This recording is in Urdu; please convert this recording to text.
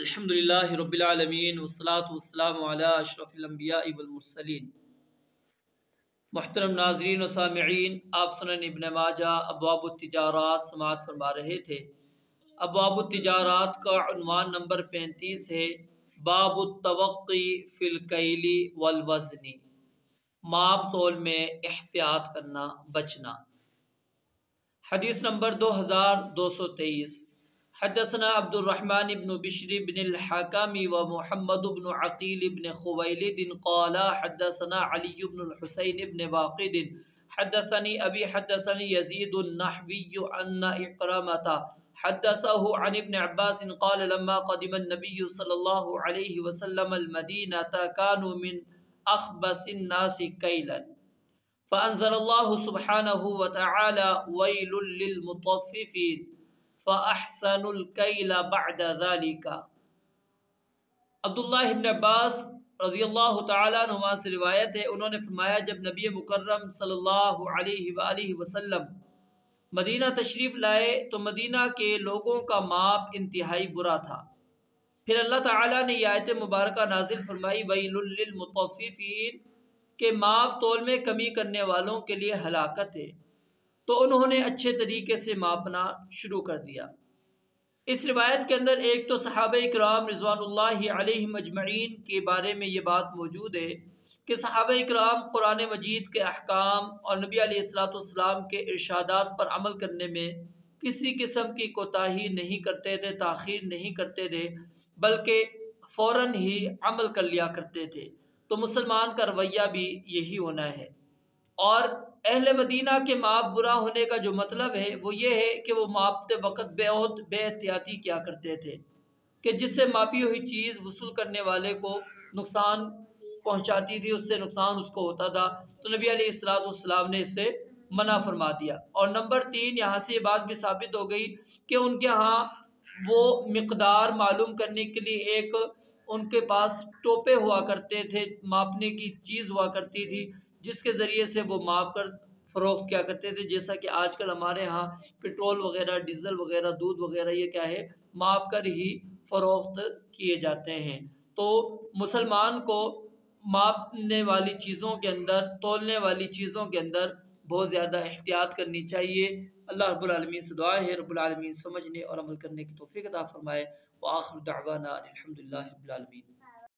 الحمدللہ رب العالمین والصلاة والسلام علی اشرف الانبیاء والمرسلین۔ محترم ناظرین و سامعین، آپ سنن ابن ماجہ ابواب التجارات سماعت فرما رہے تھے۔ ابواب التجارات کا عنوان نمبر 35 ہے، باب التوقی فی الکیل والوزن، ماپ تول میں احتیاط کرنا، بچنا۔ حدیث نمبر 2223، حدثنا عبد الرحمن بن بشر بن الحكم ومحمد بن عقيل بن خويلد قال حدثنا علي بن الحسين بن واقد حدثني أبي حدثني يزيد النحوي أن إكرمة حدثه عن ابن عباس قال لما قدم النبي صلى الله عليه وسلم المدينة كانوا من أخبث الناس كيلا فأنزل الله سبحانه وتعالى ويل للمطففين فأحسنوا الكيل بعد ذلك۔ عبداللہ ابن عباس رضی اللہ تعالیٰ عنہما سے روایت ہے، انہوں نے فرمایا جب نبی مکرم صلی اللہ علیہ وآلہ وسلم مدینہ تشریف لائے تو مدینہ کے لوگوں کا ماپ انتہائی برا تھا۔ پھر اللہ تعالیٰ نے یہ آیت مبارکہ نازل فرمائی، ویل للمطففین، کہ ماپ تول میں کمی کرنے والوں کے لیے ہلاکت ہے، تو انہوں نے اچھے طریقے سے ماپنا شروع کر دیا۔ اس روایت کے اندر ایک تو صحابہ اکرام رضوان اللہ علیہم اجمعین کے بارے میں یہ بات موجود ہے کہ صحابہ اکرام قرآن مجید کے احکام اور نبی علیہ السلام کے ارشادات پر عمل کرنے میں کسی قسم کی کوتاہی نہیں کرتے تھے، تاخیر نہیں کرتے تھے، بلکہ فوراً ہی عمل کر لیا کرتے تھے۔ تو مسلمان کا رویہ بھی یہی ہونا ہے۔ اور اہل مدینہ کے ماپ برا ہونے کا جو مطلب ہے وہ یہ ہے کہ وہ ماپتے وقت بہت بے احتیاطی کیا کرتے تھے کہ جس سے ماپی ہوئی چیز وصول کرنے والے کو نقصان پہنچاتی تھی، اس سے نقصان اس کو ہوتا تھا، تو نبی علیہ السلام نے اس سے منع فرما دیا۔ اور نمبر 3، یہاں سے یہ بات بھی ثابت ہو گئی کہ ان کے ہاں وہ مقدار معلوم کرنے کے لیے ایک ان کے پاس ٹوپے ہوا کرتے تھے، ماپنے کی چیز ہوا کرتی تھی جس کے ذریعے سے وہ ماپ کر فروخت کیا کرتے تھے، جیسا کہ آج کل ہمارے ہاں پٹرول وغیرہ، ڈیزل وغیرہ، دودھ وغیرہ یہ کیا ہے، ماپ کر ہی فروخت کیے جاتے ہیں۔ تو مسلمان کو ماپنے والی چیزوں کے اندر، تولنے والی چیزوں کے اندر بہت زیادہ احتیاط کرنی چاہیے۔ اللہ رب العالمین سے دعا ہے رب العالمین سمجھنے اور عمل کرنے کی توفیق عطا فرمائے۔ وآخر دعوانا الحمدللہ رب العالمین۔